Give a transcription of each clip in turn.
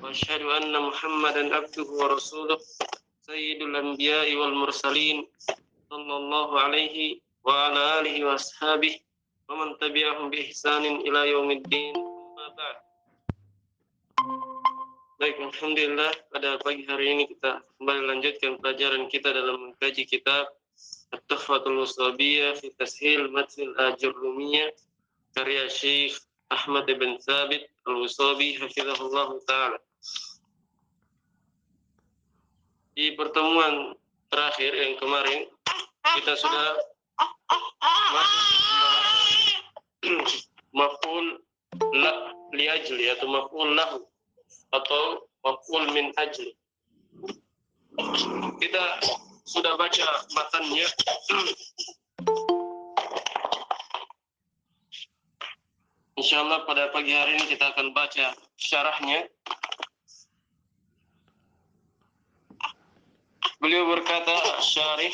وأشهد أن محمدا عبده ورسوله سيد الأنبياء والمرسلين صلى الله عليه وعلى آله وأصحابه ومن تبعهم بإحسان إلى يوم الدين. أما بعد. Baik, alhamdulillah pada pagi hari ini kita kembali lanjutkan pelajaran kita dalam mengkaji kitab At-Tuhfatul Washabiyah fi Tashil Matnil Ajurrumiyah karya Syekh Ahmad bin Thabit Al-Washabi hafizahullah ta'ala. Di pertemuan terakhir yang kemarin kita sudah maf'ul li ajli atau maf'ul lahu atau maf'ul min ajli. Kita sudah baca matannya. Insyaallah pada pagi hari ini kita akan baca syarahnya. Beliau berkata, syarih,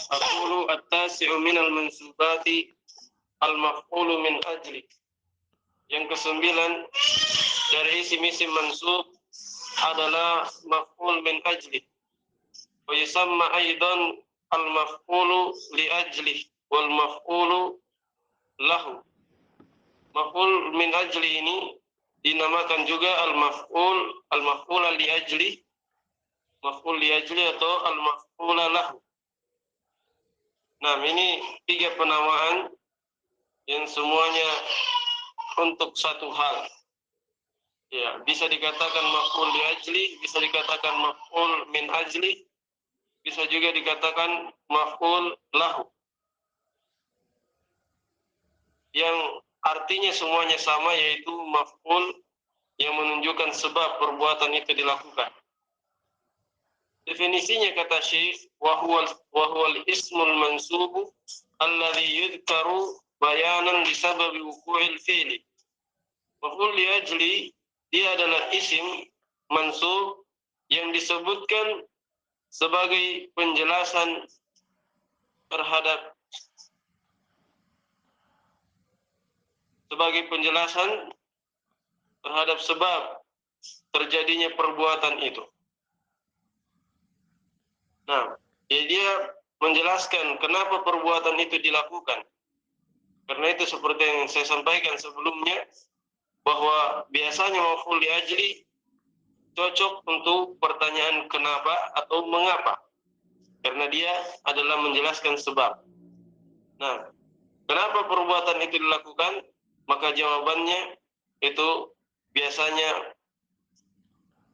aqulu at-tasi'u minal mansubati al-maf'ulu min ajli. Yang kesembilan dari isim-isim mansub adalah maf'ul min ajli. Wa yusamma aidan al-maf'ulu li ajli wal maf'ulu lahu. Maf'ul min ajli ini dinamakan juga al-maf'ul li ajli, maf'ul li ajli atau al-maf'ul lahu. Nah, ini tiga penamaan yang semuanya untuk satu hal. Ya, bisa dikatakan maf'ul li ajli, bisa dikatakan maf'ul min ajli, bisa juga dikatakan maf'ul lahu. Yang artinya semuanya sama, yaitu maf'ul yang menunjukkan sebab perbuatan itu dilakukan. Definisinya kata Syekh, wa huwal ismul mansubu alladhi yudhkaru bayanan bisababi wuqu'il fi'li. Maf'ul li ajli, dia adalah isim mansub yang disebutkan sebagai penjelasan terhadap sebab terjadinya perbuatan itu. Nah, jadi dia menjelaskan kenapa perbuatan itu dilakukan. Karena itu seperti yang saya sampaikan sebelumnya, bahwa biasanya maf'ul li ajli cocok untuk pertanyaan kenapa atau mengapa. Karena dia adalah menjelaskan sebab. Nah, kenapa perbuatan itu dilakukan? Maka jawabannya itu biasanya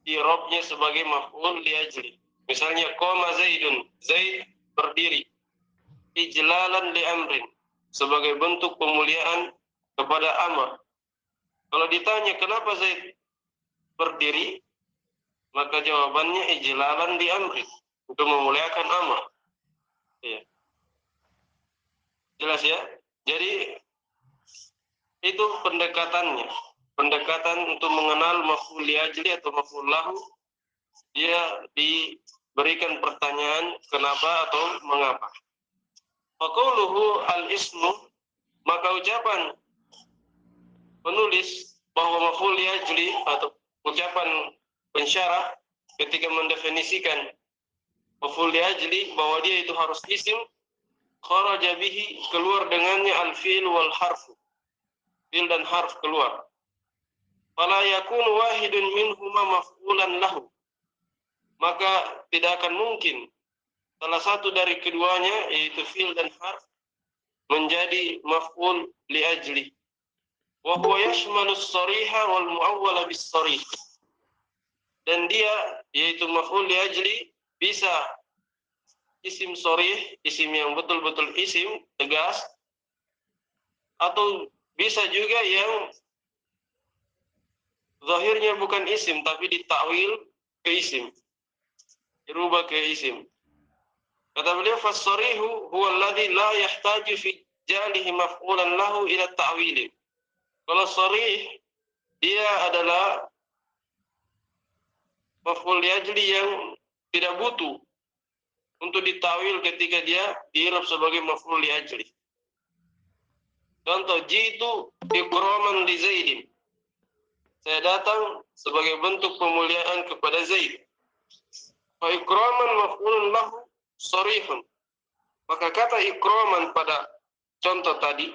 i'rabnya sebagai maf'ul li ajli. Misalnya qama Zaidun, Zaid berdiri. Ijlalan li amrin, sebagai bentuk pemuliaan kepada amr. Kalau ditanya kenapa Zaid berdiri, maka jawabannya ijlalan li amrin, untuk memuliakan amr. Ya. Jelas ya? Jadi itu pendekatannya. Pendekatan untuk mengenal maf'ul li ajli atau maf'ul lahu, dia diberikan pertanyaan kenapa atau mengapa. Faqauluhu al-ismu, maka ucapan penulis bahwa maf'ul li ajli atau ucapan pensyarah ketika mendefinisikan maf'ul li ajli bahwa dia itu harus isim, kharaja bihi, keluar dengannya al-fi'l wal harfu, fi'l dan harf keluar. Fala yakunu wahidun minhuma maf'ulan lahu, maka tidak akan mungkin salah satu dari keduanya, yaitu fi'l dan harf, menjadi maf'ul li ajli. Wa huwa yashmalu as-sariha wal mu'awwala bis-sarih. Dan dia, yaitu maf'ul li ajli, bisa isim sharih, isim yang betul-betul isim, tegas, atau bisa juga yang zahirnya bukan isim tapi ditakwil ke isim, dirubah ke isim. Kata beliau, fas-sarihu huwa alladhi la yahtaju fi jalihi maf'ulan lahu ila ta'wili. Kalau sharih, dia adalah maf'ul li ajli yang tidak butuh untuk ditawil ketika dia diirab sebagai maf'ul li ajli. Contoh, jitu ikraman li Zaidin. saya datang sebagai bentuk pemuliaan kepada Zaid. Fa ikraman maf'ulun lahu sharihun. Maka kata ikraman pada contoh tadi,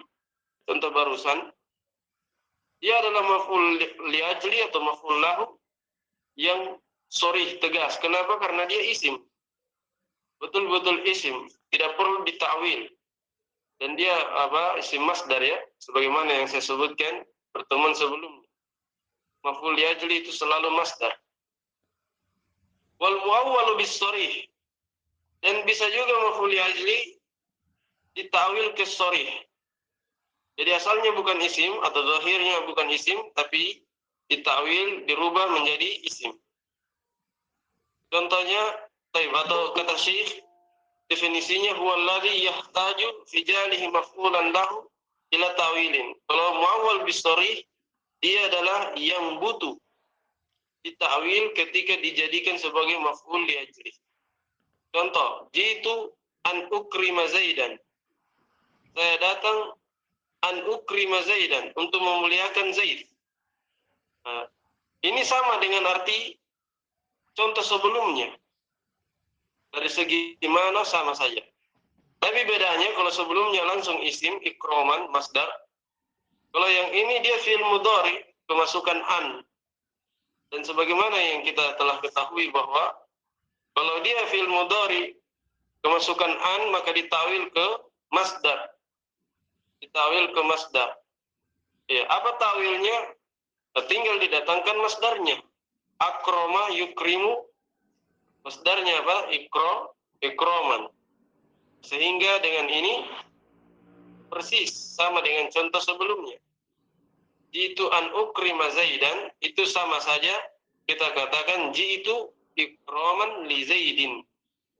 contoh barusan, dia adalah maf'ul li ajli atau maf'ul lahu yang sharih, tegas. Kenapa? Karena dia isim. Betul-betul isim, tidak perlu ditakwil. Dan dia isim masdar ya, sebagaimana yang saya sebutkan pertemuan sebelumnya. Maf'ul li ajli itu selalu masdar. Wal muawwalu bis sharih. Dan bisa juga maf'ul li ajli ditakwil ke sharih. Jadi asalnya bukan isim atau zahirnya bukan isim, tapi ditakwil, dirubah menjadi isim. Contohnya, atau kata Syekh, definisinya huwa alladhi yahtaju fi jalihi maf'ulan lahu ila ta'wilin. Kalau muawwal bis sharih, dia adalah yang butuh ditakwil ketika dijadikan sebagai maf'ul li ajli. Contoh, jitu an ukrima Zaidan. Saya datang an ukrima Zaidan, untuk memuliakan Zaid. Nah, ini sama dengan arti contoh sebelumnya. Dari segi mana sama saja. Tapi bedanya kalau sebelumnya langsung isim, ikroman, masdar. Kalau yang ini dia fi'il mudhari, kemasukan an. Dan sebagaimana yang kita telah ketahui bahwa kalau dia fi'il mudhari, kemasukan an, maka ditawil ke masdar. Ditawil ke masdar. Ya, apa tawilnya? Tinggal didatangkan masdarnya. Akroma yukrimu, masdarnya apa? Ikroman. Sehingga dengan ini persis sama dengan contoh sebelumnya. Jitu an ukrima Zaidan, itu sama saja kita katakan jitu ikroman li Zaidin.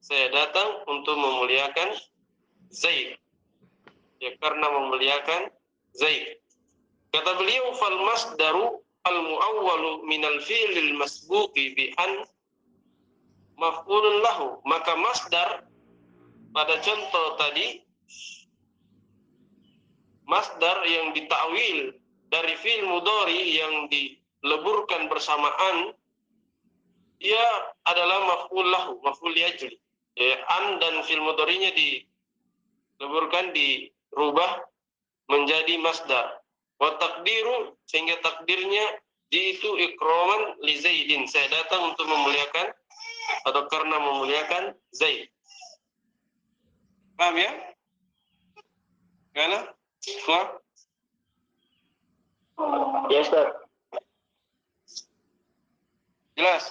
Saya datang untuk memuliakan Zaid. Ya, karena memuliakan Zaid. Kata beliau, fal masdaru al muawwalu minal fi'lil masbuqi bi an maf'ulun lahu. Maka masdar pada contoh tadi, masdar yang ditakwil dari fi'il mudhari yang dileburkan bersamaan, dia adalah maf'ul lahu, maf'ul li ajli. Ya, an dan fi'il mudharinya dileburkan, dirubah menjadi masdar. Wa takdiru, sehingga takdirnya jitu ikroman li Zaidin. Saya datang untuk memuliakan atau karena memuliakan Zaid. Paham ya? Gana? Kuat? Ya, Ustaz. Jelas?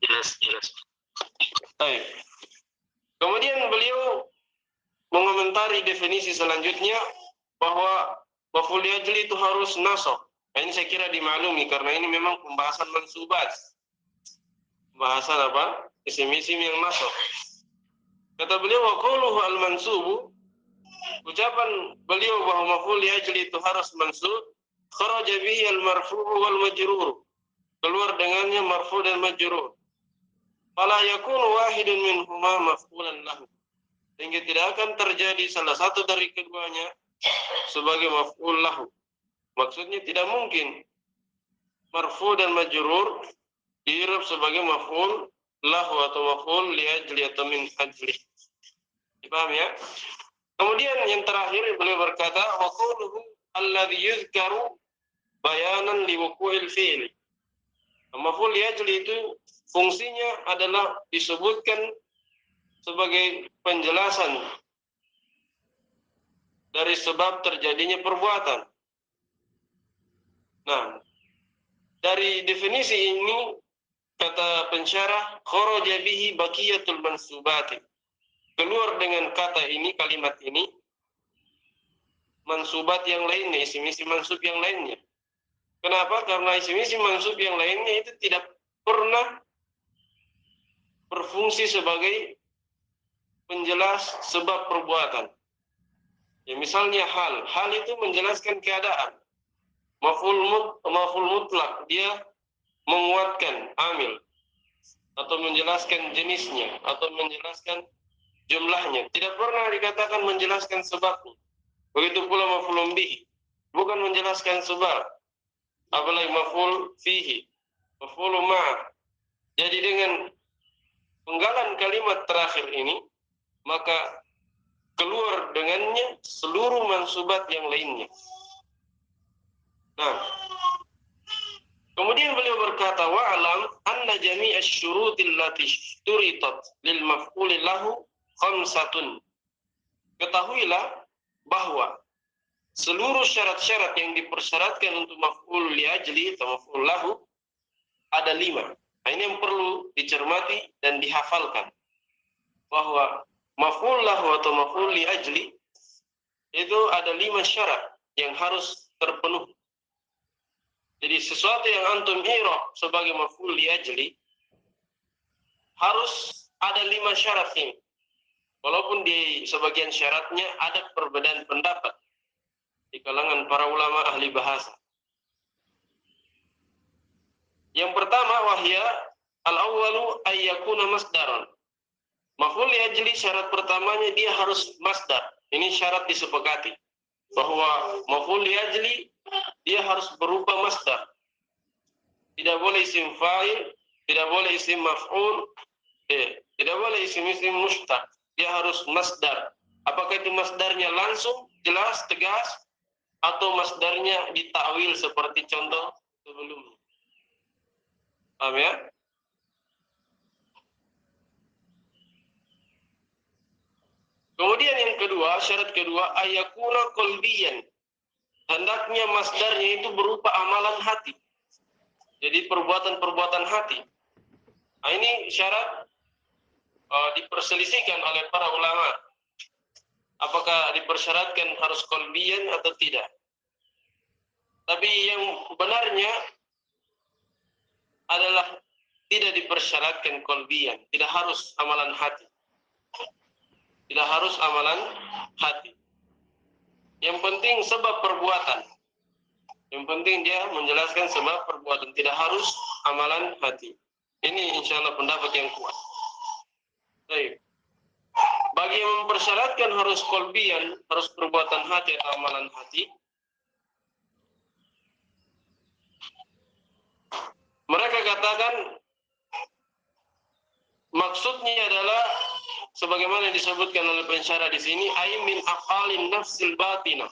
Jelas. Baik. Kemudian beliau mengomentari definisi selanjutnya bahwa maf'ul li ajli itu harus nasab. Nah, ini saya kira dimaklumi karena ini memang pembahasan mansubat. Pembahasan apa? Isim-isim yang nasab. Kata beliau, wa qawluhu al-mansubu, ucapan beliau bahwa maf'ul li ajli itu harus mansub, kharaja bihi al-marfu'u wal majrur. Keluar dengannya marfu' dan majrur. Fala yakunu wahidun minhuma maf'ulan lahu. Sehingga tidak akan terjadi salah satu dari keduanya sebagai maf'ul lahu. Maksudnya tidak mungkin marfu dan majrur diirab sebagai maf'ul lahu atau maf'ul li ajli atau min ajli. Dipaham ya? Kemudian yang terakhir beliau berkata, wa qawluhu alladhi yuzkaru bayanan li wuqu'il fi'li. Maf'ul li ajli itu fungsinya adalah disebutkan sebagai penjelasan dari sebab terjadinya perbuatan. Nah, dari definisi ini kata pensyarah, kharaja bihi baqiyatul mansubati. Keluar dengan kata ini, kalimat ini, mansubat yang lainnya, isim-isim mansub yang lainnya. Kenapa? Karena isim-isim mansub yang lainnya itu tidak pernah berfungsi sebagai penjelas sebab perbuatan. Ya, misalnya hal itu menjelaskan keadaan. Maf'ul mutlak, dia menguatkan amil atau menjelaskan jenisnya atau menjelaskan jumlahnya. Tidak pernah dikatakan menjelaskan sebabnya. Begitu pula maf'ul bih. bukan menjelaskan sebab, apalagi maf'ul fihi, maf'ul ma'. Jadi dengan penggalan kalimat terakhir ini, maka keluar dengannya seluruh mansubat yang lainnya. Nah, kemudian beliau berkata, wa'alam anna jami'asy syurutil lati turitat lil maf'uli lahu khamsatun. Ketahuilah bahwa seluruh syarat-syarat yang dipersyaratkan untuk maf'ul li ajli atau maf'ul lahu ada 5. Nah, ini yang perlu dicermati dan dihafalkan. Bahwa maf'ul lahu atau maf'ul li ajli itu ada 5 syarat yang harus terpenuhi. Jadi sesuatu yang antum i'rab sebagai maf'ul li ajli harus ada 5 syarat ini. Walaupun di sebagian syaratnya ada perbedaan pendapat di kalangan para ulama ahli bahasa. Yang pertama wahya al-awwalu ayyakuna masdaran. Maf'ul li ajli syarat pertamanya dia harus masdar. Ini syarat disepakati bahwa maf'ul li ajli dia harus berupa masdar. Tidak boleh isim fa'il, tidak boleh isim maf'ul, tidak boleh isim mushtaq. Dia harus masdar. Apakah itu masdarnya langsung, jelas, tegas, atau masdarnya ditakwil seperti contoh sebelumnya. Paham ya? Kemudian yang kedua, syarat kedua, ayakuna qalbiyan. Hendaknya masdarnya itu berupa amalan hati. Jadi perbuatan-perbuatan hati. Nah, ini syarat diperselisihkan oleh para ulama. Apakah dipersyaratkan harus qalbiyan atau tidak? Tapi yang benarnya adalah tidak dipersyaratkan qalbiyan, tidak harus amalan hati. Tidak harus amalan hati. Yang penting sebab perbuatan. Yang penting dia menjelaskan sebab perbuatan, tidak harus amalan hati. Ini insya Allah pendapat yang kuat. Baik. Bagi yang mempersyaratkan harus qalbiyan, harus perbuatan hati atau amalan hati, mereka katakan maksudnya adalah sebagaimana disebutkan oleh pensyarah di sini, ay min aqalin nafsil batinah,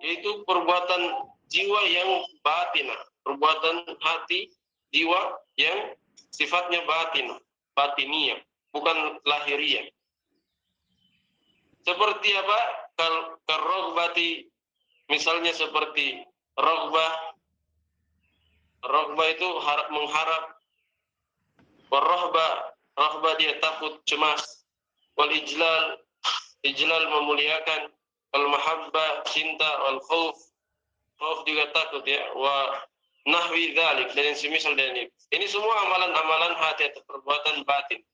yaitu perbuatan jiwa yang batinah, perbuatan hati jiwa yang sifatnya batiniyah, bukan lahiriah. Seperti apa? Karrogbati, misalnya seperti rogbah itu mengharap, warrohbah dia takut, cemas, wal ijlal memuliakan, wal mahabbah cinta, wal khauf juga takut ya, wa nahwi dzalik, dan yang semisal dari ini semua amalan-amalan hati atau perbuatan batin,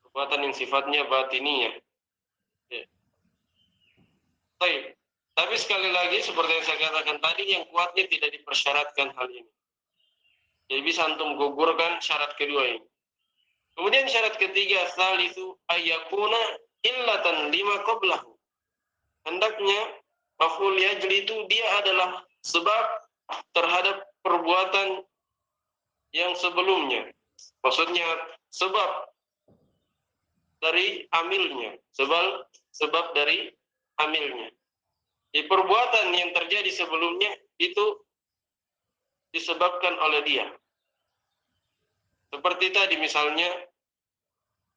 perbuatan yang sifatnya batiniyah. Ya. Baik. Tapi sekali lagi seperti yang saya katakan tadi, yang kuatnya tidak dipersyaratkan hal ini. Jadi bisa antum gugurkan syarat kedua ini. Kemudian syarat ketiga, tsalitsu ayyakuna illatan lima qablahu. Hendaknya maf'ul li ajli itu dia adalah sebab terhadap perbuatan yang sebelumnya. Maksudnya sebab dari amilnya, sebab dari amilnya. Di perbuatan yang terjadi sebelumnya itu disebabkan oleh dia. Seperti tadi misalnya,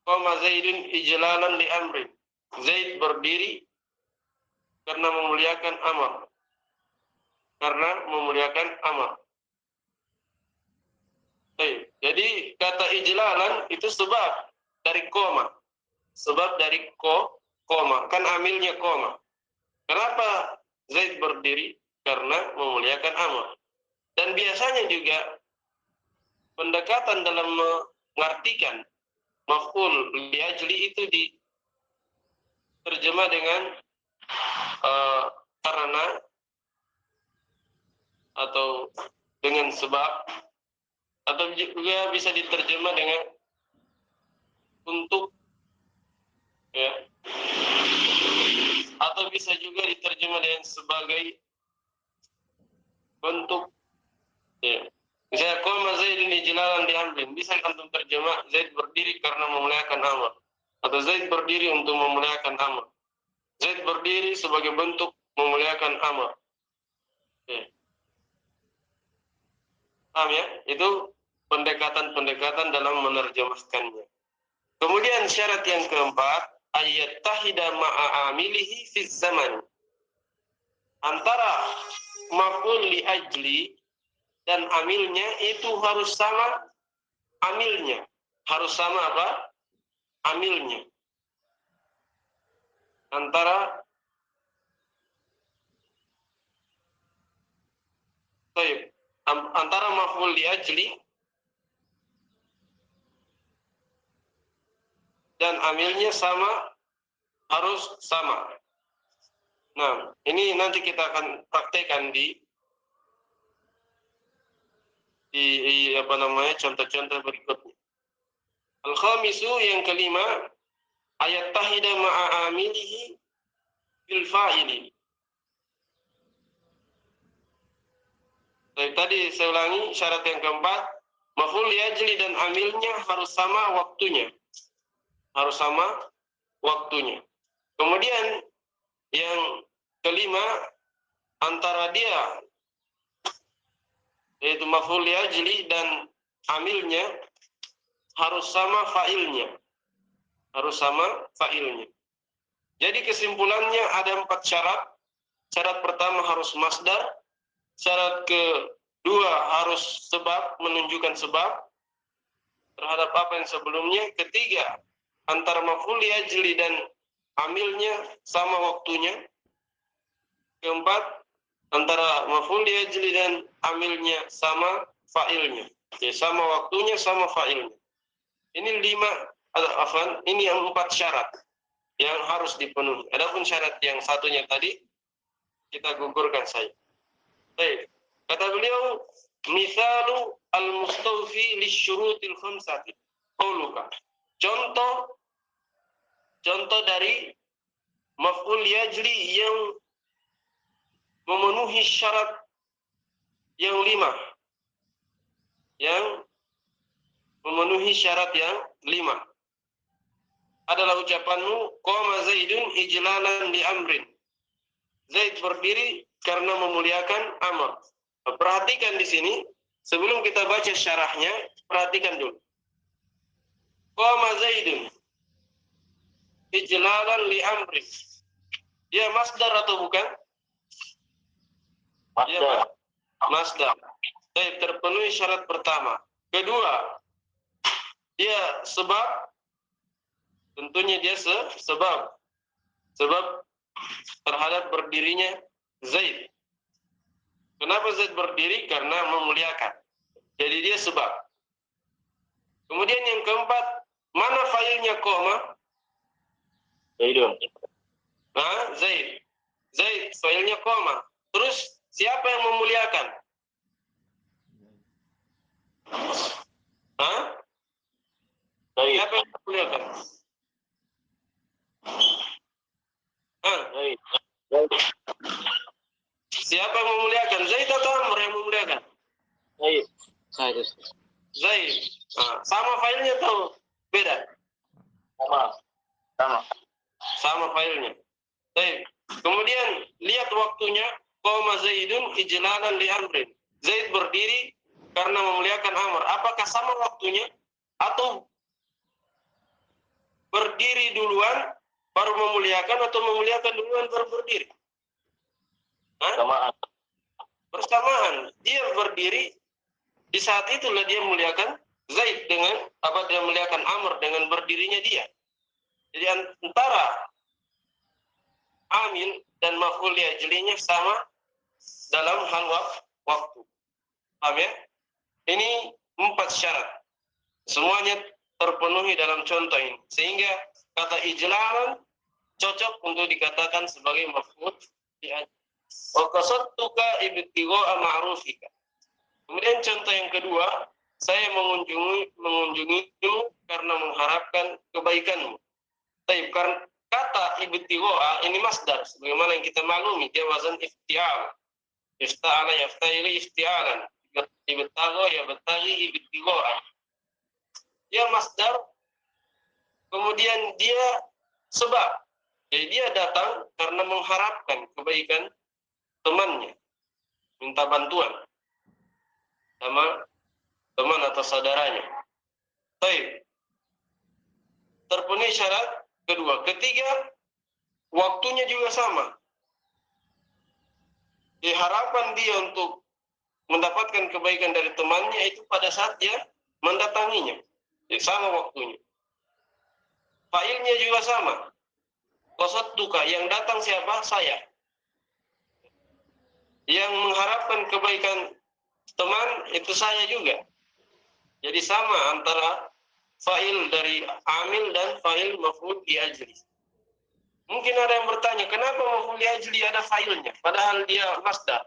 qama Zaidun ijlalan li amrin. Zaid berdiri karena memuliakan Amr. Baik. Jadi kata ijlalan itu sebab dari qama. Sebab dari qama, kan amilnya qama. Kenapa Zaid berdiri? Karena memuliakan Amr. Dan biasanya juga pendekatan dalam mengartikan maf'ul li ajli itu diterjemah dengan karena atau dengan sebab, atau juga bisa diterjemah dengan untuk, ya, atau bisa juga diterjemah dengan sebagai bentuk. Ya. Misalnya qama Zaidun ijlalan li amrin, bisa antum terjemah Zaid berdiri karena memuliakan Amr, atau Zaid berdiri untuk memuliakan Amr. Zaid berdiri sebagai bentuk memuliakan Amr. Ya. Paham ya? Itu pendekatan-pendekatan dalam menerjemahkannya. Kemudian syarat yang keempat, ayat tahida ma'amilihi fi zaman. Antara maf'ul li ajli dan amilnya itu harus sama amilnya. Harus sama apa? Amilnya. Antara maf'ul li ajli dan amilnya harus sama. Nah, ini nanti kita akan praktekkan di contoh-contoh berikutnya. Al-khamisu, yang kelima, ayat tahida ma'a amilihi bil fa'ili. Tadi saya ulangi, syarat yang keempat, maf'ul li ajli dan amilnya harus sama waktunya. Harus sama waktunya. Kemudian yang kelima, antara dia yaitu maf'ul li ajli dan amilnya harus sama fa'ilnya. Harus sama fa'ilnya. Jadi kesimpulannya ada 4 syarat. Syarat pertama harus masdar. Syarat kedua harus sebab, menunjukkan sebab terhadap apa yang sebelumnya. Ketiga, antara maf'ul li ajli dan amilnya sama waktunya. Keempat, antara maf'ul li ajli dan amilnya sama fa'ilnya. Ya, sama waktunya, sama fa'ilnya. Ini 4 syarat yang harus dipenuhi. Adapun syarat yang satunya tadi kita gugurkan saja. Baik. Kata beliau, misalu al-mustawfi lisyurutil khamsati. Qauluka. Contoh dari maf'ul li ajli yang memenuhi syarat yang 5. Yang memenuhi syarat yang 5 adalah ucapanmu, qama Zaidun ijlalan li amrin. Zaid berdiri karena memuliakan Amr. Perhatikan di sini, sebelum kita baca syarahnya, perhatikan dulu. Qama Zaidun ijlalan li amrin. Dia masdar atau bukan? Masdar. Masdar. Baik, terpenuhi syarat pertama. Kedua, dia sebab. Tentunya dia sebab terhadap berdirinya Zaid. Kenapa Zaid berdiri? Karena memuliakan. Jadi dia sebab. Kemudian yang keempat, mana fa'ilnya qama? Zaidun. Nah, Zaid. Zaid fa'ilnya qama. Terus siapa yang memuliakan? Hah? Zaid. Siapa yang memuliakan? Zaid. Siapa yang memuliakan? Zaid atau Amr yang memuliakan? Zaid. Zaid. Sama failnya atau beda? Sama failnya. Zaid. Kemudian lihat waktunya. Qama Zaidun ijlalan li amrin. Zaid berdiri karena memuliakan Amr. Apakah sama waktunya? Atau berdiri duluan baru memuliakan, atau memuliakan duluan baru berdiri? Bersamaan. Dia berdiri, di saat itulah dia memuliakan Zaid dengan dia memuliakan Amr dengan berdirinya dia. Jadi antara amil dan maf'ul li ajlinya sama dalam hal waktu. Paham ya? Ini 4 syarat. Semuanya terpenuhi dalam contoh ini. Sehingga kata ijlalan cocok untuk dikatakan sebagai maf'ul li ajli. Wa qasadtuka ibtigha'a ma'rufika. Kemudian contoh yang kedua, saya mengunjungimu karena mengharapkan kebaikanmu. Tapi karena kata ibtigha'a ini masdar, sebagaimana yang kita maklumi, dia wazan iftial. Ifta'ala yafta'ilu ifti'alan. Ibtagha yabtaghi ibtigha'a. Dia masdar, kemudian dia sebab. Jadi dia datang karena mengharapkan kebaikan temannya, minta bantuan sama teman atau saudaranya. Baik. Terpenuhi syarat kedua. Ketiga, waktunya juga sama. Harapan dia untuk mendapatkan kebaikan dari temannya itu pada saat dia mendatanginya. Jadi sama waktunya. Fa'ilnya juga sama. Qasadtuka, yang datang siapa? Saya. Yang mengharapkan kebaikan teman itu saya juga. Jadi sama antara fa'il dari amil dan fa'il maf'ul li ajli. Mungkin ada yang bertanya, kenapa maf'ul li ajli ada fa'ilnya padahal dia masdar?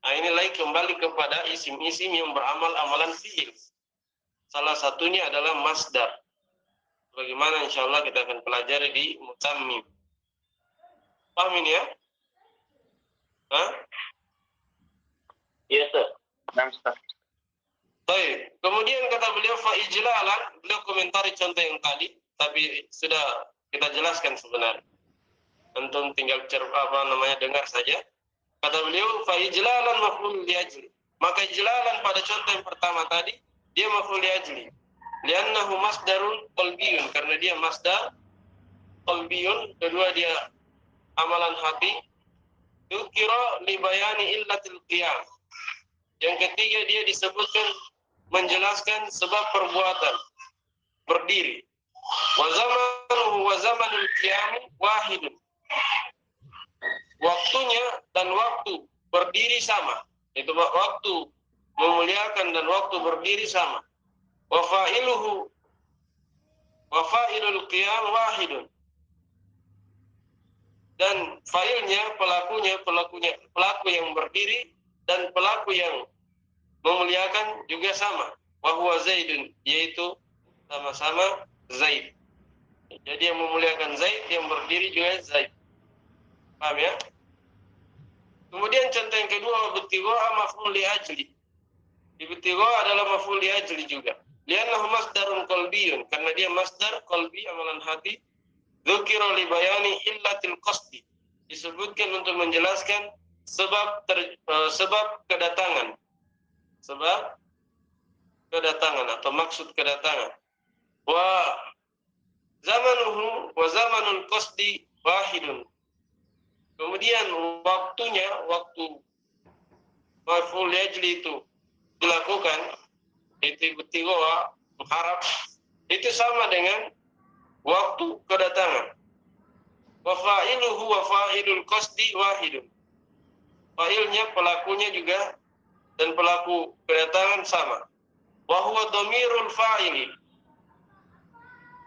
Nah, ini lagi kembali kepada isim-isim yang beramal amalan fi'il. Salah satunya adalah masdar. Bagaimana insyaallah kita akan pelajari di mutammim. Paham ini ya? Hah? Iya, Ustaz. Nah, Ustaz. Baik. Kemudian kata beliau fa'ijlalan, beliau komentari contoh yang tadi, tapi sudah kita jelaskan sebenarnya. Antum tinggal dengar saja. Kata beliau fa'ijlalan maf'ul li ajli. Maka ijlalan pada contoh yang pertama tadi dia maf'ul li ajli. Li'annahu masdarun qalbiyun, karena dia masdar qalbiyun, kedua dia amalan hati. Yukira li bayani illatil qiyam. Yang ketiga dia disebutkan menjelaskan sebab perbuatan berdiri. Wa zamanuhu wa zamanul qiyam wahidun. Waktunya dan waktu berdiri sama. Itu waktu memuliakan dan waktu berdiri sama. Wa fa'iluhu wa fa'ilul qiyam wahidun. Dan fa'ilnya, pelaku yang berdiri dan pelaku yang memuliakan juga sama. Wa huwa Zaidun, yaitu sama-sama Zaid. Jadi yang memuliakan Zaid, yang berdiri juga Zaid. Paham ya? Kemudian contoh yang kedua, ibtigha maf'ul li ajli. Ibtigha adalah maf'ul li ajli juga. Li'annahu masdarun qalbiyun, karena dia masdar qalbi, amalan hati. Dzukira li bayani illatil qasdi. Disebutkan untuk menjelaskan sebab kedatangan. Sebab kedatangan atau maksud kedatangan. Wa zamanuhu wa zamanul qasdi wahidun. Kemudian waktunya, waktu maf'ul li ajli itu dilakukan, itu ibtigha, mengharap, itu sama dengan waktu kedatangan. Wa fa'iluhu wa fa'ilul qasdi wahidun. Fa'ilnya, pelakunya juga dan pelaku kedatangan sama. Wa huwa dhamirul fa'ili,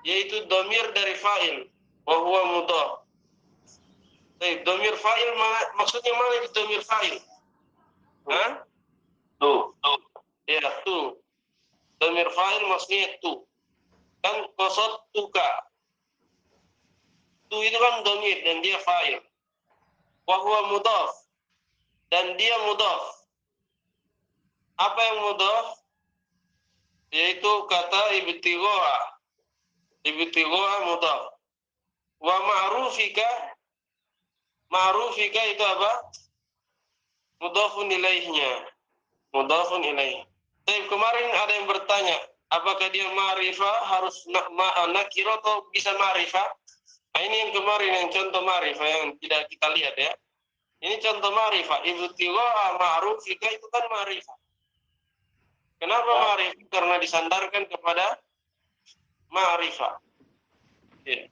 yaitu dhamir dari fa'il. Wa huwa mudhaf. Baik, dhamir fa'il maksudnya mana itu dhamir fa'il? Hah? Tuh. Ya, tu. Dhamir fa'il maksudnya tu. Kan qasadtuka. Tu itu kan dhamir dan dia fa'il. Wa huwa mudhaf. Dan dia mudhaf. Apa yang mudhaf? Yaitu kata ibtigha. Ibtigha mudhaf. Wa ma'rufika. Ma'rufika itu apa? Mudhafun ilaihnya. Mudhafun ilaih. Tapi kemarin ada yang bertanya, apakah dia ma'rifah harus nakirah atau bisa ma'rifah? Nah, ini yang kemarin yang contoh ma'rifah yang tidak kita lihat ya. Ini contoh ma'rifah. Ibtigha ma'rufika itu kan ma'rifah. Kenapa ma'rifah? Karena disandarkan kepada ma'rifah. Ya.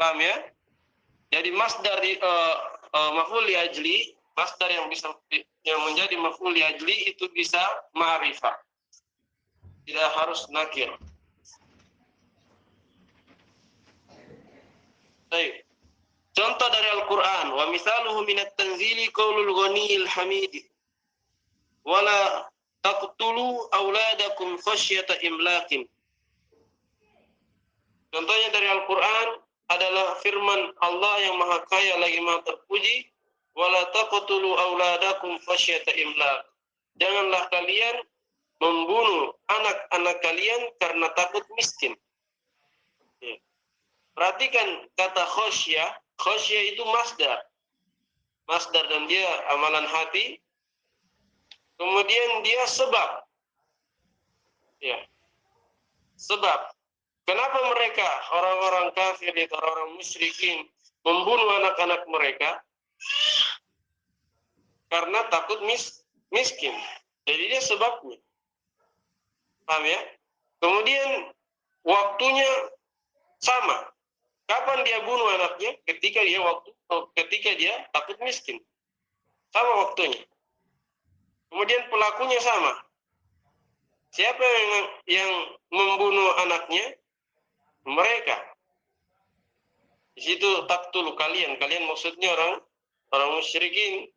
Paham ya? Jadi masdar maf'ul li ajli, masdar yang menjadi maf'ul li ajli itu bisa ma'rifah. Tidak harus nakir. Baik. Contoh dari Al-Qur'an, wa misaluhu minat tanzili qaulul ghaniyil hamid. Wala taqtulu auladakum khasyata imlaqin. Contohnya dari Al-Qur'an adalah firman Allah yang Maha Kaya lagi Maha Terpuji, wala taqtulu auladakum khasyata imlaq. Janganlah kalian membunuh anak-anak kalian karena takut miskin. Ya. Perhatikan kata khosyah. Khosyah itu masdar. Masdar dan dia amalan hati. Kemudian dia sebab. Ya. Sebab. Kenapa mereka, orang-orang kafir, orang-orang musyrikin, membunuh anak-anak mereka? Karena takut miskin. Jadi dia sebabnya. Paham ya? Kemudian waktunya sama. Kapan dia bunuh anaknya? Ketika dia takut miskin. Sama waktunya. Kemudian pelakunya sama. Siapa yang membunuh anaknya? Mereka. Di situ taktulu kalian maksudnya orang musyrikin.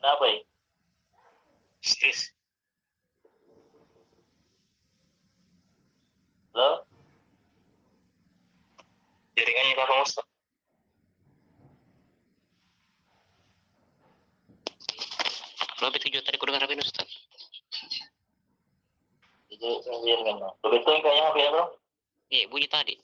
Kenapa ya? Stres. Halo? Jaringannya Kakak Ustaz. Lo B7 tadi kudengar apa ini Ustaz? Jaringan. Betul kayaknya HP-nya bro? Iya, bunyi tadi.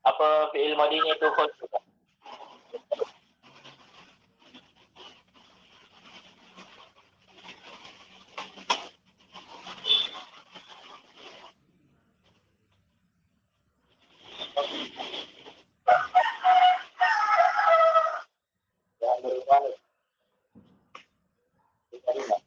Apa fi'il madinya itu khusus? Yang beriman diterima.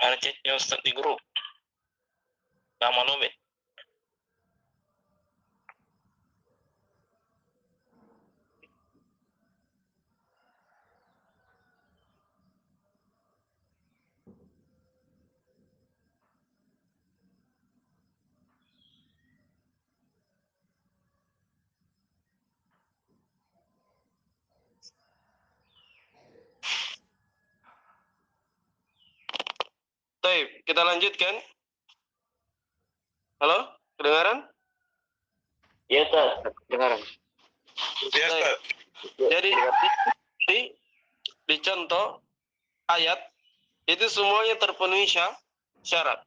Ada chatnya Ustaz di grup. Nama lo, Bet. Baik, kita lanjutkan. Halo, kedengaran? Iya Ustaz. Dengaran. Ya, jadi di contoh ayat itu semuanya terpenuhi syarat.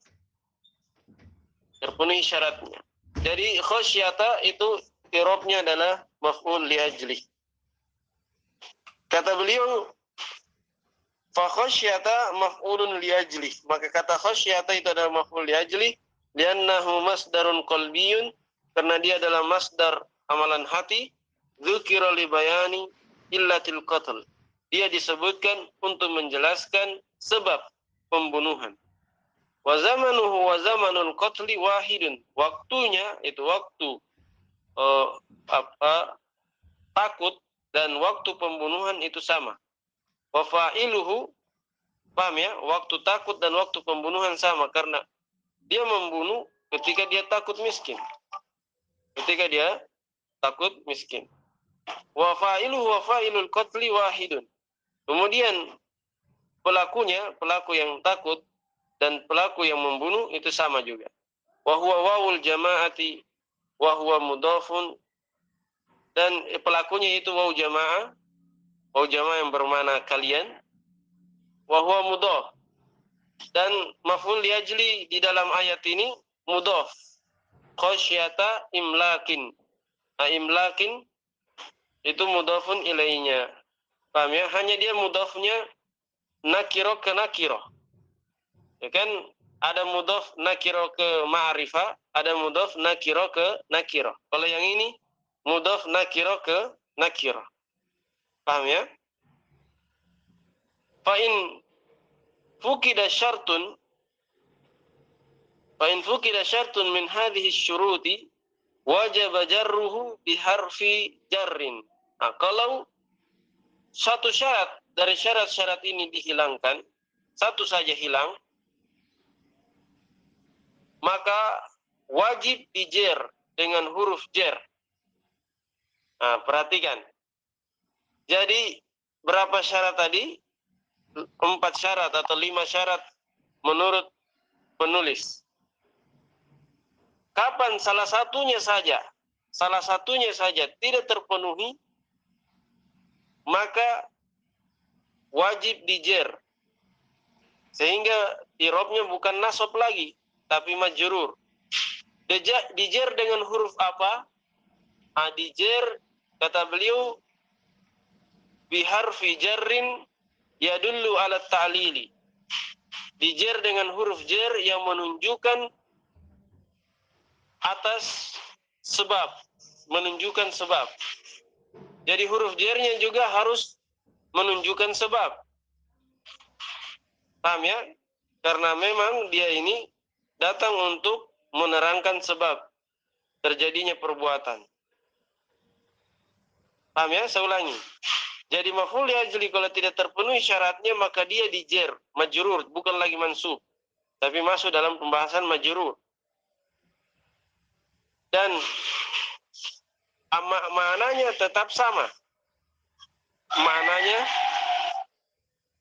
Terpenuhi syaratnya. Jadi khasyata itu i'rabnya adalah maf'ul li ajli. Kata beliau, fa khasyata maf'ulun li ajli. Maka kata khasyata itu adalah maf'ul li ajli, li'annahu masdarun qalbiyun, karena dia adalah masdar amalan hati, dzukira li bayani illatil qatl. Dia disebutkan untuk menjelaskan sebab pembunuhan. Wa zamanuhu wa zamanul qatli wahidun. Waktunya itu waktu takut dan waktu pembunuhan itu sama. Wa fa'iluhu, paham ya? Waktu takut dan waktu pembunuhan sama, karena dia membunuh ketika dia takut miskin. Ketika dia takut miskin. Wa fa'iluhu wa fa'ilul qatli wahidun. Kemudian pelakunya, pelaku yang takut dan pelaku yang membunuh itu sama juga. Wa huwa wawul jama'ati wa huwa mudhafun, dan pelakunya itu waw jamaah yang bermakna kalian. Wa huwa mudhaf, dan maf'ul li ajli di dalam ayat ini mudhaf. Khasyata imlakin. Imlakin itu mudhafun ilainya. Paham ya? Hanya dia mudhafnya nakiro ke nakiro. Ya kan? Ada mudhaf nakiro ke ma'rifah, ada mudhaf nakiro ke nakiro. Kalau yang ini mudhaf nakiro ke nakiro. Paham ya? Fa in fukida syartun min hadhihi syuruti wajib jarruhu biharfi jarrin. Nah, kalau satu syarat dari syarat-syarat ini dihilangkan, satu saja hilang, maka wajib dijer dengan huruf jer. Nah, perhatikan. Jadi berapa syarat tadi? 4 syarat atau 5 syarat menurut penulis. Kapan salah satunya saja tidak terpenuhi, maka wajib dijer. Sehingga i'rabnya bukan nasab lagi, tapi majrur. Dijer dengan huruf apa? Dijer, kata beliau, biharfi jarrin yadullu ala ta'lili. Dijer dengan huruf jer yang menunjukkan atas sebab, menunjukkan sebab. Jadi huruf jernya juga harus menunjukkan sebab. Paham ya? Karena memang dia ini datang untuk menerangkan sebab terjadinya perbuatan. Paham ya? Saya ulangi. Jadi maf'ul li ajli kalau tidak terpenuhi syaratnya, maka dia dijer, majrur, bukan lagi mansub, tapi masuk dalam pembahasan majrur. Dan maknanya tetap sama. Maknanya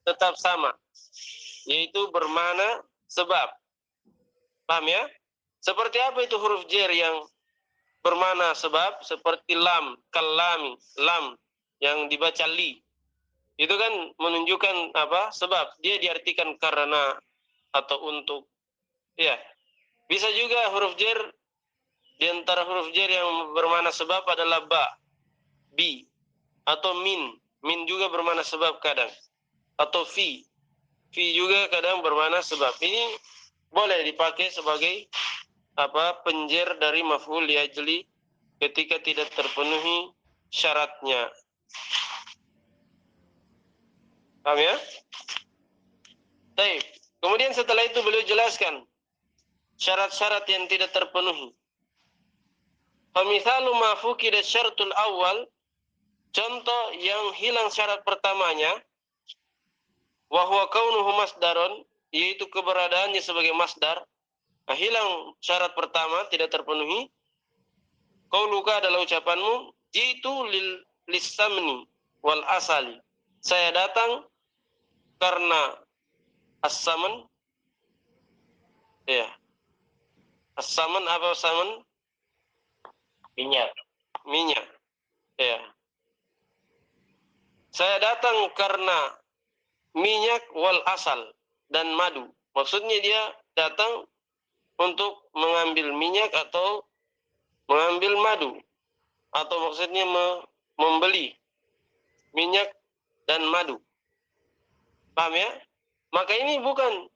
tetap sama, yaitu bermakna sebab. Paham ya? Seperti apa itu huruf jer yang bermakna sebab? Seperti lam, kalami, lam yang dibaca li. Itu kan menunjukkan apa? Sebab. Dia diartikan karena atau untuk. Ya. Bisa juga huruf jer, di antara huruf jer yang bermakna sebab adalah ba, bi, atau min. Min juga bermakna sebab kadang. Atau fi. Fi juga kadang bermakna sebab. Ini boleh dipakai sebagai penjer dari maf'ul li ajli ketika tidak terpenuhi syaratnya. Paham ya? Baik. Kemudian setelah itu beliau jelaskan syarat-syarat yang tidak terpenuhi. Famithalu ma fukida syartul awal, contoh yang hilang syarat pertamanya, wa huwa kaunuhu masdaron, yaitu keberadaannya sebagai masdar. Nah, hilang syarat pertama, tidak terpenuhi. Qauluka adalah ucapanmu, jitu lisamni wal asali. Saya datang karena as-saman. Ya. As-saman apa saman? Minyak. Minyak. Ya. Saya datang karena minyak wal asal dan madu. Maksudnya dia datang untuk mengambil minyak atau mengambil madu, atau maksudnya membeli minyak dan madu. Paham ya? Maka ini bukan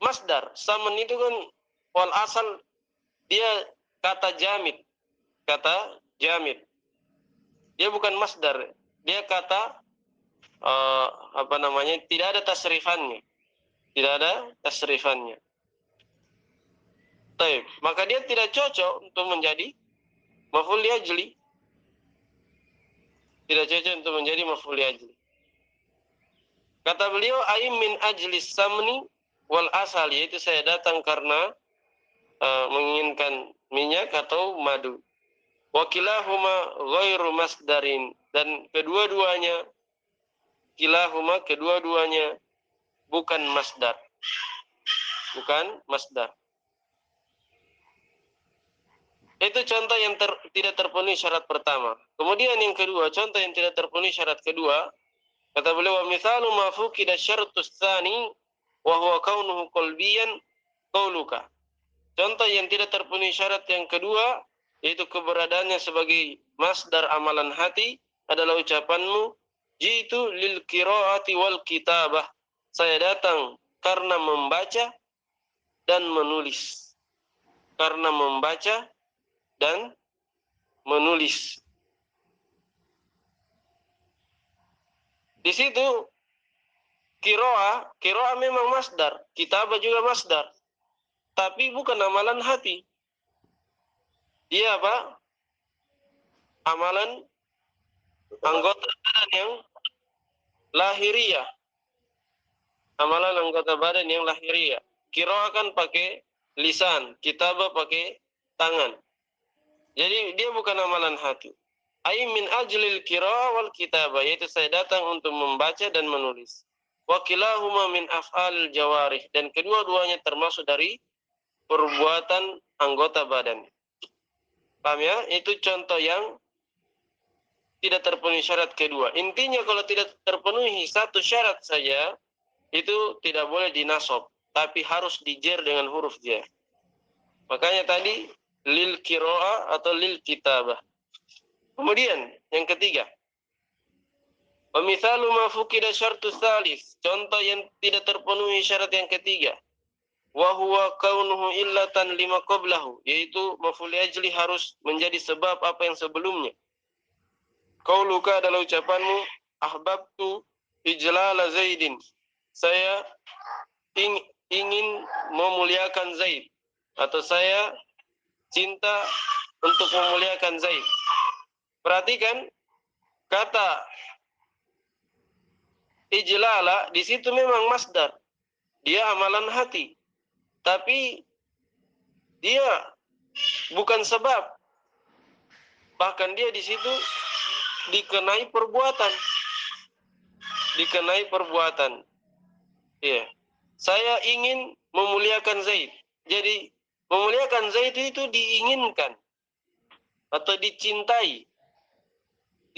masdar. Saman itu kan wal asal dia kata jamid. Kata jamid. Dia bukan masdar. Dia kata tidak ada tasrifannya. Tidak ada tasrifannya. Baik, maka dia tidak cocok untuk menjadi maf'ul li ajli. Tidak cocok untuk menjadi maf'ul li ajli. Kata beliau, ai min ajli samni wal asal, yaitu saya datang karena menginginkan minyak atau madu. Wa kilahuma ghairu masdarin, dan kedua-duanya bukan masdar. Bukan masdar. Itu contoh yang tidak terpenuhi syarat pertama. Kemudian yang kedua, contoh yang tidak terpenuhi syarat kedua, kata beliau, wa mithalu ma fuqida syartus tsani wa huwa kaunuhu qalbiyan qauluka. Contoh yang tidak terpenuhi syarat yang kedua, yaitu keberadaannya sebagai masdar amalan hati, adalah ucapanmu, jitu lil qiraati wal kitabah. Saya datang karena membaca dan menulis. Karena membaca dan menulis. Di situ kiroa memang masdar, kitabah juga masdar, tapi bukan amalan hati. Dia apa? Amalan anggota badan yang lahiriah. Amalan anggota badan yang lahiriah. Kiroa kan pakai lisan, kitabah pakai tangan. Jadi dia bukan amalan hati. Ai min ajlil qira'a wal kitabah, yaitu saya datang untuk membaca dan menulis. Wa kilahuma min af'al jawarih, dan kedua-duanya termasuk dari perbuatan anggota badan. Paham ya? Itu contoh yang tidak terpenuhi syarat kedua. Intinya kalau tidak terpenuhi satu syarat saja, itu tidak boleh dinasab, tapi harus dijer dengan huruf jar. Makanya tadi lil qira'a atau lil kitabah. Kemudian yang ketiga, wa mithalu ma fuqida syartus tsalits, contoh yang tidak terpenuhi syarat yang ketiga, wa huwa kaunuhu illatan lima qablahu, yaitu maf'ul ajli harus menjadi sebab apa yang sebelumnya. Qauluka adalah ucapanmu, ahbabtu ijlala Zaidin, saya ingin memuliakan Zaid, atau saya cinta untuk memuliakan Zaid. Perhatikan kata ijlala di situ memang masdar. Dia amalan hati. Tapi dia bukan sebab. Bahkan dia di situ dikenai perbuatan. Dikenai perbuatan. Iya. Saya ingin memuliakan Zaid. Jadi memuliakan Zaid itu diinginkan atau dicintai.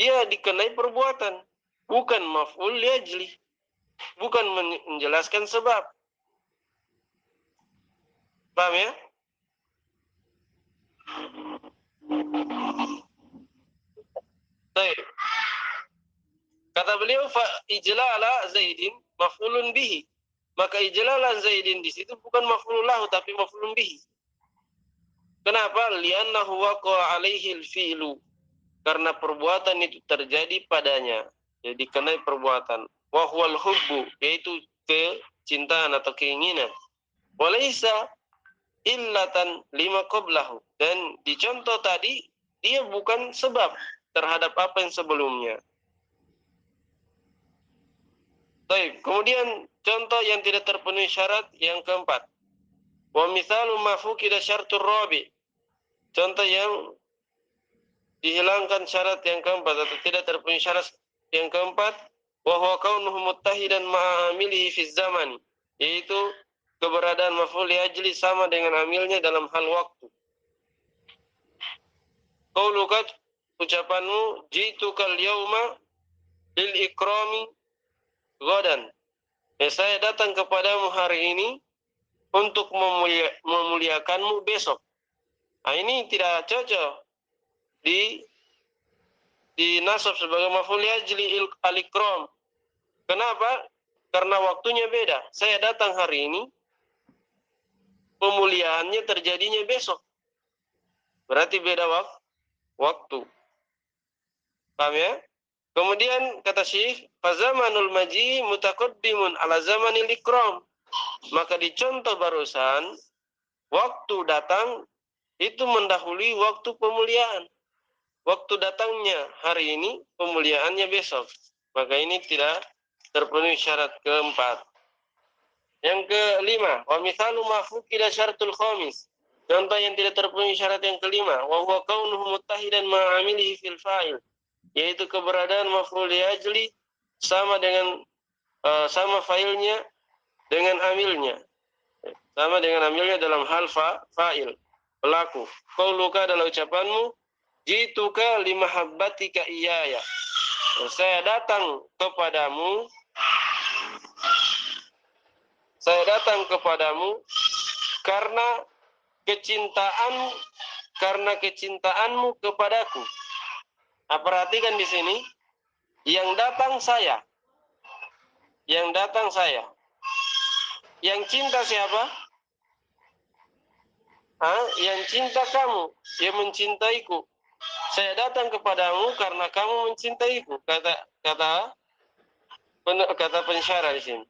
Dia dikenai perbuatan, bukan maf'ul li ajli, bukan menjelaskan sebab. Paham ya? Baik. Kata beliau, fa ijlala Zaidin maf'ulun bihi. Maka ijlala Zaidin di situ bukan maf'ulun lahu, tapi maf'ulun bihi. Kenapa? Li'annahu waqa'a alaihi al-fi'lu. Karena perbuatan itu terjadi padanya. Jadi kenai perbuatan. Wa huwal hubbu, yaitu kecintaan atau keinginan. Walaysa illatan lima qablahu. Dan di contoh tadi, dia bukan sebab terhadap apa yang sebelumnya. Baik, kemudian contoh yang tidak terpenuhi syarat yang keempat. Wa mithalu ma fuqida syartur rabi. Contoh yang dihilangkan syarat yang keempat atau tidak terpenuhi syarat yang keempat, wa huwa kaunuhu muttahidan ma'amilihi fi zaman, yaitu keberadaan maf'ul li ajli sama dengan amilnya dalam hal waktu. Qauluka, ucapanmu, jitukal yauma lil ikrami ghadan. Saya datang kepadamu hari ini untuk memuliakanmu besok. Nah, ini tidak cocok di nasab sebagai maf'ul li ajli al-ikram. Kenapa? Karena waktunya beda. Saya datang hari ini, pemuliaannya terjadinya besok. Berarti beda waktu. Paham ya? Kemudian kata Syekh, fazamanul maji mutaqaddimun ala zamanil ikram. Maka di contoh barusan, waktu datang itu mendahului waktu pemuliaan. Waktu datangnya hari ini, pemuliaannya besok. Maka ini tidak terpenuhi syarat keempat. Yang kelima, wa mithalu ma fuqida syaratul khamis. Contoh yang tidak terpenuhi syarat yang kelima, wa huwa kaunuhu muttahidan ma'amilihi fil fa'il. Yaitu keberadaan maf'ul li ajli sama dengan sama fa'ilnya dengan amilnya. Sama dengan amilnya dalam hal fa'il, pelaku. Qauluka adalah ucapanmu, jituka limahabbatika iyaya. Saya datang kepadamu karena kecintaanmu kepadaku. Nah, perhatikan di sini, yang datang saya. Yang cinta siapa? Yang cinta kamu, yang mencintaiku. Saya datang kepadamu karena kamu mencintaiku. Kata pensyarah di sini.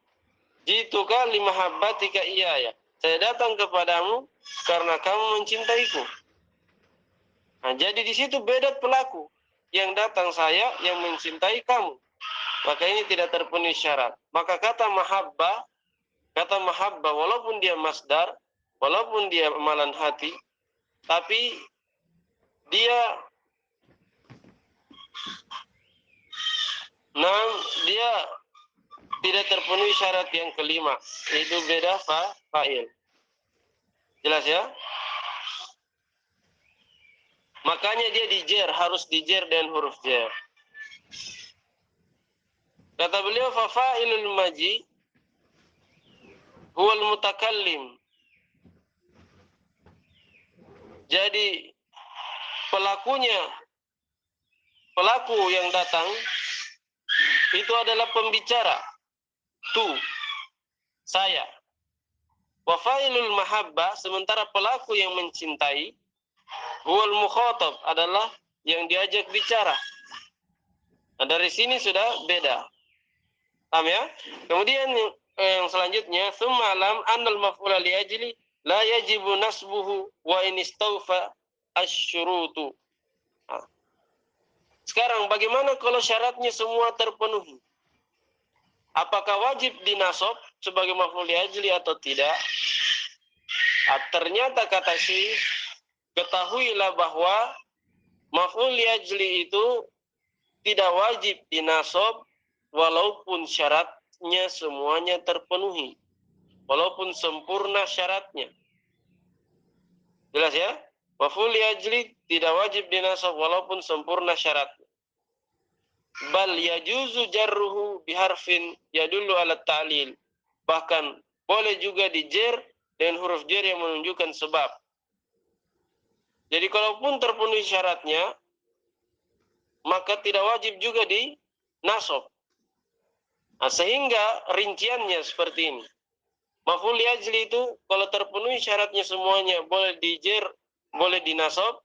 Jituka limahabbatika iyaya. Saya datang kepadamu karena kamu mencintaiku. Nah, jadi di situ beda pelaku. Yang datang saya, yang mencintai kamu. Maka ini tidak terpenuhi syarat. Maka kata mahabbah walaupun dia masdar, walaupun dia amalan hati, tapi dia tidak terpenuhi syarat yang kelima, yaitu beda fa'il. Jelas ya? Makanya dia dijer, harus dijer dengan huruf jer. Kata beliau, fa fa'ilul maji huwal mutakallim. Jadi pelaku yang datang itu adalah pembicara. Saya. Wa fa'ilul mahabbah, sementara pelaku yang mencintai, huwal mukhatab, adalah yang diajak bicara. Nah, dari sini sudah beda. Paham ya? Kemudian yang selanjutnya, tsumma lam annal maf'ula li ajli la yajibu nasbuhu wa in istawfa asy-syurutu. Nah, sekarang bagaimana kalau syaratnya semua terpenuhi? Apakah wajib dinasab sebagai maf'ul li ajli atau tidak? Ternyata kata Syekh, ketahuilah bahwa maf'ul li ajli itu tidak wajib dinasab walaupun syaratnya semuanya terpenuhi. Walaupun sempurna syaratnya. Jelas ya? Maf'ul li ajli tidak wajib dinasab walaupun sempurna syaratnya. Bal yajuzu jarruhu biharfin yadullu ala ta'lil. Bahkan boleh juga dijer dengan huruf jer yang menunjukkan sebab. Jadi kalaupun terpenuhi syaratnya, maka tidak wajib juga di nasab. Nah, sehingga rinciannya seperti ini. Maf'ul li ajli itu kalau terpenuhi syaratnya semuanya boleh dijer, boleh dinasab.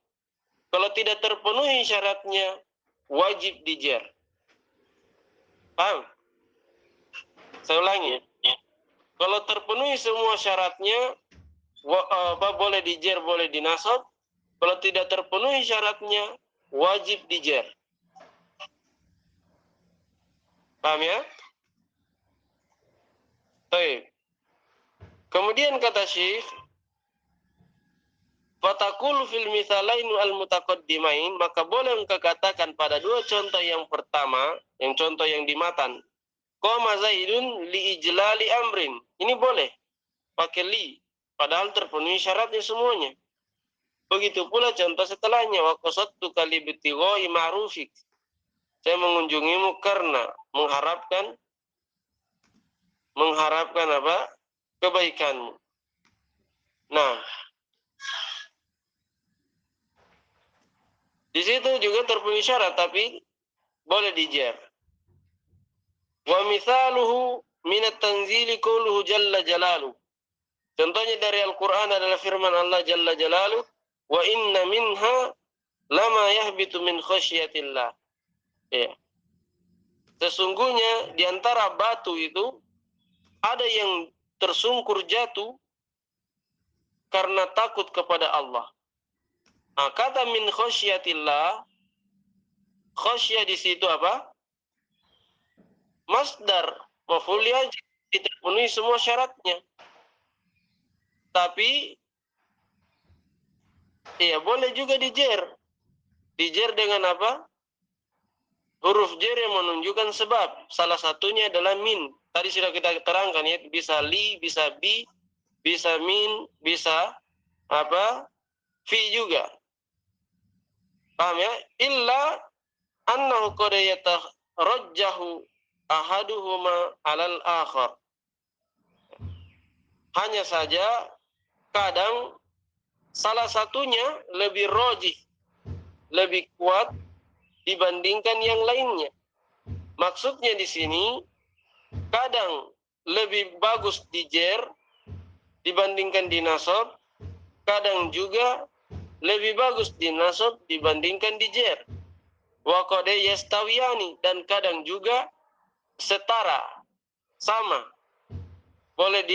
Kalau tidak terpenuhi syaratnya, wajib dijer. Paham? Saya ulangi. Kalau terpenuhi semua syaratnya, boleh dijer, boleh dinasab. Kalau tidak terpenuhi syaratnya, wajib dijer. Paham ya? Baik. Kemudian kata Syekh, fatakul fil mithalain al-mutaqaddimain, maka boleh engkau katakan pada dua contoh yang pertama, yang contoh yang di matan, qama zaidun li ijlali amrin. Ini boleh pakai li, padahal terpenuhi syaratnya semuanya. Begitu pula contoh setelahnya, wa qasadtu kalibtigha'i ma'rufik. Saya mengunjungimu karena mengharapkan apa? Kebaikanmu. Nah, di situ juga terpenuhi syarat, tapi boleh dijer. Wa mithaluhu minat tanzili qawluhu jalla jalalu. Contohnya dari Al-Quran adalah firman Allah jalla jalalu, wa inna minha lama yahbitu min khasyatillah. Ya. Sesungguhnya di antara batu itu ada yang tersungkur jatuh karena takut kepada Allah. Nah, kata min khasyatillah, khasyah di situ apa? Masdar, maf'ul ajli, terpenuhi semua syaratnya. Tapi ya boleh juga dijer. Dijer dengan apa? Huruf jer yang menunjukkan sebab. Salah satunya adalah min. Tadi sudah kita terangkan ya, bisa li, bisa bi, bisa min, bisa apa? Fi juga. Paham ya? Illa annahu qad yatarajjahu ahaduhuma 'alal akhar. Hanya saja kadang salah satunya lebih rajih, lebih kuat dibandingkan yang lainnya. Maksudnya di sini kadang lebih bagus dijer dibandingkan dinasab, kadang juga lebih bagus dinasab dibandingkan dijer. Wa qad yastawiyani, dan kadang juga setara, sama. Boleh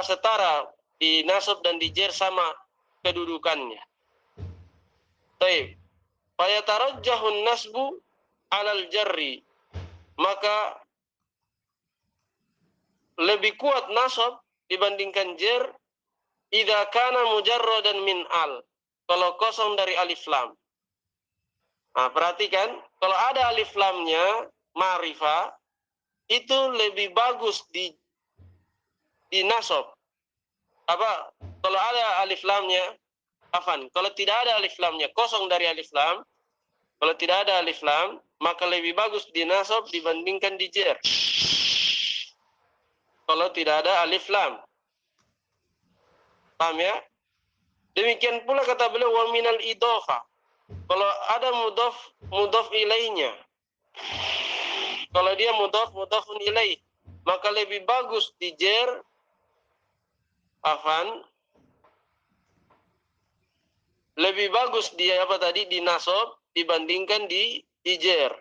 setara dinasab dan dijer sama kedudukannya. Baik. Fayatarajjahun nasbu 'alal jarri, maka lebih kuat nasab dibandingkan jer idza kana mujarradan min al, kalau kosong dari alif lam. Nah, perhatikan, kalau ada alif lamnya ma'rifah itu lebih bagus di nasab. Apa? Kalau ada alif lamnya, kalau tidak ada alif lamnya, kosong dari alif lam, kalau tidak ada alif lam, maka lebih bagus di nasab dibandingkan di jer. Kalau tidak ada alif lam. Paham ya? Demikian pula kata beliau wa minal idhofah. Kalau ada mudhaf ilainya. Kalau dia mudhafun ilaih, maka lebih bagus di jer lebih bagus dia di nasab dibandingkan di jer.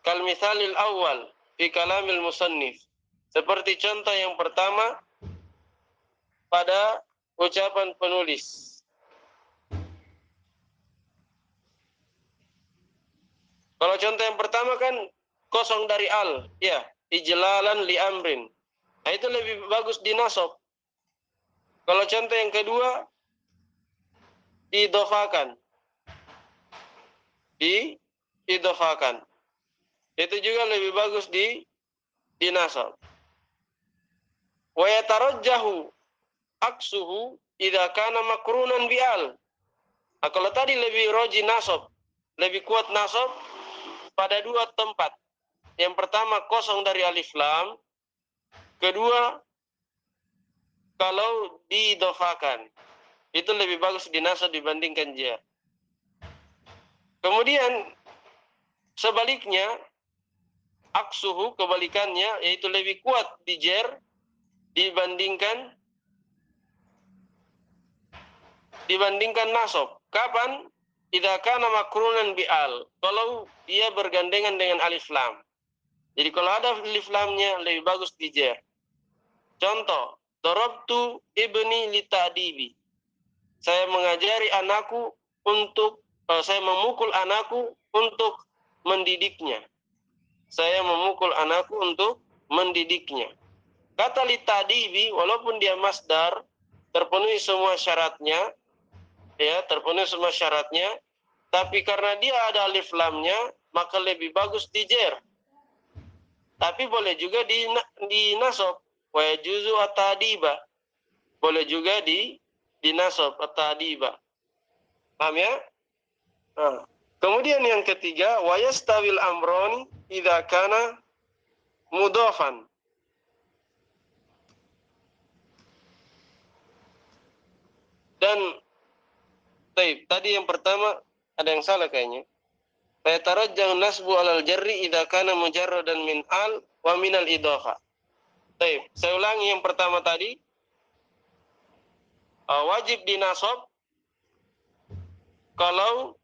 Kal mithalil awal fi kalamil musannif. Seperti contoh yang pertama pada ucapan penulis. Kalau contoh yang pertama kan kosong dari al, ya, ijlalan li amrin. Nah, itu lebih bagus di nasab. Kalau contoh yang kedua diidhofakan. Diidhofakan. Itu juga lebih bagus di nasab. Wa yatarajjahu aksuhu idza kana makrunan bi al. Nah, kalau tadi lebih roji nasab, lebih kuat nasab pada dua tempat. Yang pertama kosong dari alif lam, kedua kalau diidhofakan. Itu lebih bagus di nasab dibandingkan jer. Kemudian sebaliknya aksuhu, kebalikannya, yaitu lebih kuat di jer dibandingkan nasab. Kapan? Idza kana makrunan bi al, kalau dia bergandengan dengan alif lam. Jadi kalau ada alif lamnya lebih bagus di jer. Contoh, darabtu ibni litadibi. Saya mengajari anakku saya memukul anakku untuk mendidiknya. Saya memukul anakku untuk mendidiknya. Kata litadibi, walaupun dia masdar, terpenuhi semua syaratnya, ya, terpenuhi semua syaratnya, tapi karena dia ada alif lamnya, maka lebih bagus di jer. Tapi boleh juga di nasab, wa yajuzu at-ta'diba. Boleh juga di nasab at-ta'diba. Paham ya? Nah, kemudian yang ketiga, wa yastawil amrani idza kana mudhafan. Dan tadi yang pertama ada yang salah kayaknya. Fayatarajjahu nasbu 'alal jarri idza kana mujarradan min al wa min al idhafah. Saya ulangi yang pertama tadi. Wajib dinasab kalau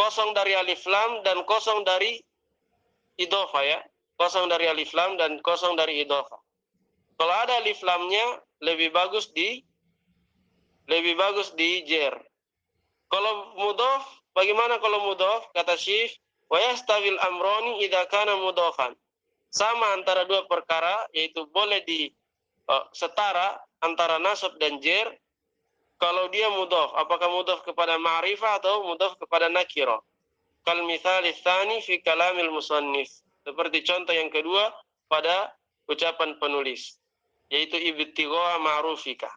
kosong dari alif lam dan kosong dari idhofah ya. Kosong dari alif lam dan kosong dari idhofah. Kalau ada alif lamnya lebih bagus di jer. Kalau mudhof, bagaimana kalau mudhof? Kata Syekh, wa yastawil amroni idza kana mudhofan. Sama antara dua perkara, yaitu boleh di setara antara nasab dan jer kalau dia mudhof. Apakah mudhof kepada ma'rifah atau mudhof kepada nakirah? Kal mithali tsani fi kalamil musannif. Seperti contoh yang kedua pada ucapan penulis, yaitu ibtigha ma'rufika.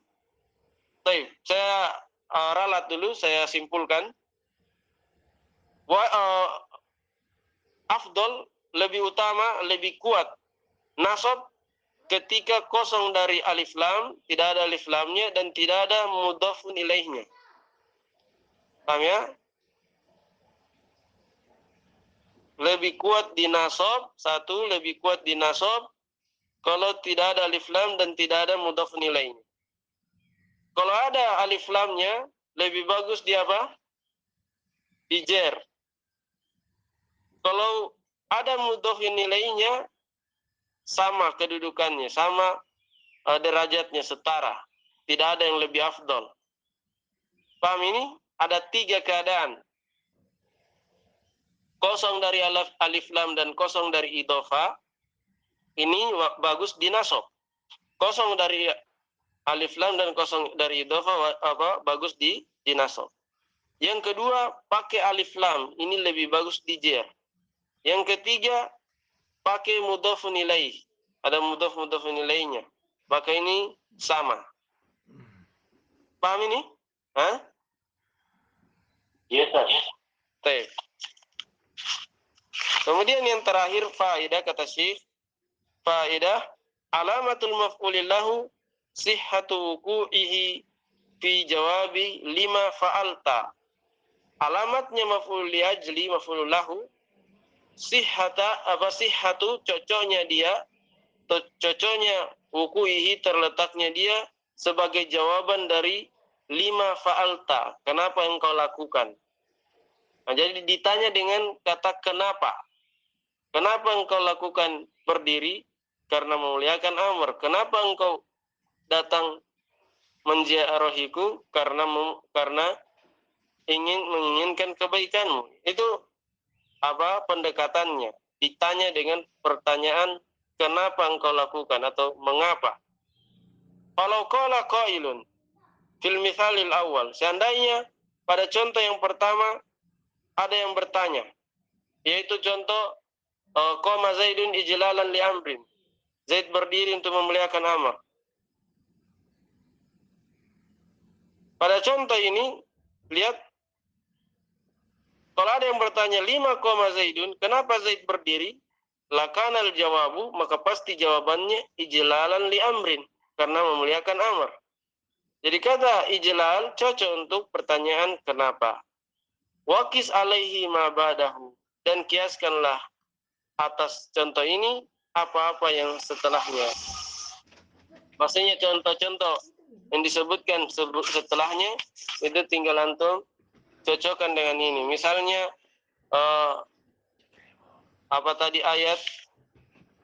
Baik, saya ralat dulu, saya simpulkan. Afdol, lebih utama, lebih kuat nasab ketika kosong dari alif lam, tidak ada alif lamnya dan tidak ada mudhafun ilaihnya. Paham ya? Lebih kuat di nasab, satu, lebih kuat di nasab kalau tidak ada alif lam dan tidak ada mudhafun ilaihnya. Kalau ada alif lamnya, lebih bagus di apa? Di jer. Kalau ada mudhafun ilaihnya, sama kedudukannya, sama derajatnya, setara. Tidak ada yang lebih afdol. Paham ini? Ada tiga keadaan. Kosong dari alif lam dan kosong dari idhofah, ini bagus di nasab. Kosong dari alif lam dan kosong dari idhofah bagus di nasab. Yang kedua, pakai alif lam, ini lebih bagus di jer. Yang ketiga, pakai mudhafun ilaih. Ada mudhafun ilaihnya. Maka ini sama. Paham ini? Hah? Yes, Baik. Kemudian yang terakhir faedah, kata Syekh, faedah alamatul maf'ulillahu sihhatu wuqu'ihi fi jawabi lima fa'alta. Alamatnya maf'ul li ajli, maf'ul lahu, sihhatu cocoknya dia, cocoknya wuqu'ihi terletaknya dia sebagai jawaban dari lima fa'alta. Kenapa engkau lakukan? Nah, jadi ditanya dengan kata kenapa. Kenapa engkau lakukan berdiri? Karena memuliakan Amr. Kenapa engkau datang menziarahiku? Karena menginginkan kebaikanmu. Itu apa pendekatannya? Ditanya dengan pertanyaan kenapa engkau lakukan atau mengapa? Kalau qala qailun fil mithalil awal, seandainya pada contoh yang pertama ada yang bertanya, yaitu contoh qama Zaidun ijlalan li amrin. Zaid berdiri untuk memuliakan Amr. Pada contoh ini, lihat, kalau ada yang bertanya, lima qama Zaidun, kenapa Zaid berdiri? Lakanal jawabu, maka pasti jawabannya ijlalan li amrin, karena memuliakan Amr. Jadi kata ijlal cocok untuk pertanyaan kenapa. Waqis alaihi ma ba'dahu, dan kiaskanlah atas contoh ini apa-apa yang setelahnya. Maksudnya contoh-contoh yang disebutkan setelahnya itu tinggal antum cocokkan dengan ini. Misalnya apa tadi ayat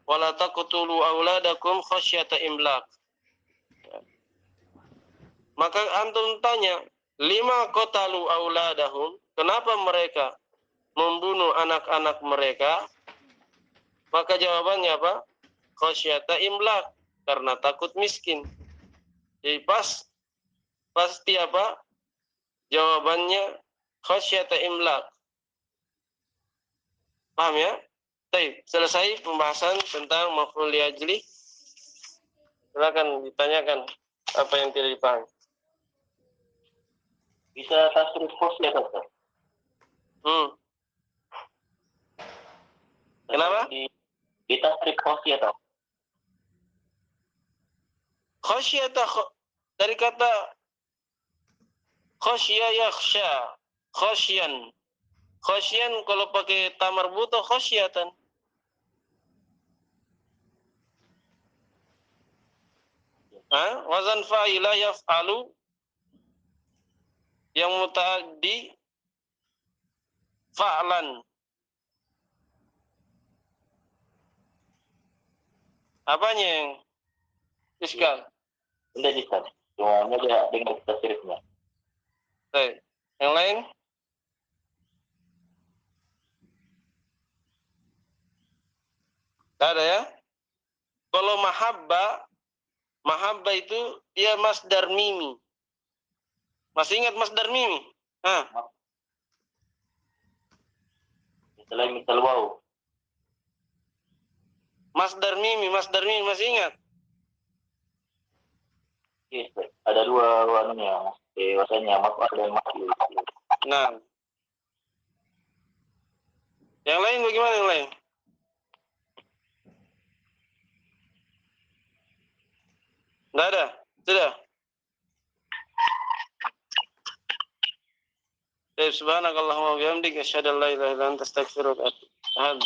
wala taqtulu auladakum khasyata imlaq. Maka antum tanya, lima qatalu auladahum, kenapa mereka membunuh anak-anak mereka? Maka jawabannya apa? Khasyata imlaq, karena takut miskin. Jadi pasti apa? Jawabannya khasyata imlaq. Paham ya? Baik, selesai pembahasan tentang maf'ul li ajli. Silakan ditanyakan apa yang tidak dipahami. Bisa tasrif khasyah, Ustaz? Kenapa? Kita tasrif khasyah, Ustaz. Khasyata dari kata Khosya yakhsha. Khosyan. Khosyan kalau pakai tamar buto khosyatan. Wazan fa'ila yaf'alu yang mutaaddi fa'lan. Apanya yang iskal? Udah bisa. Semuanya dia dengan tasrifnya. Baik. Yang lain? Ada ya? Kalau mahabba itu dia masdar mimi. Masih ingat masdar mimi? Selain misal wow. Masdar mimi masih ingat? Yes, ada dua warnanya. Bahasanya maf'al dan maf'ul. Nah. Yang lain bagaimana yang lain? Enggak ada? Sudah? Subhanakallahumma wa bihamdika asyhadu an la ilaha illa anta astaghfiruka wa atubu ilaik.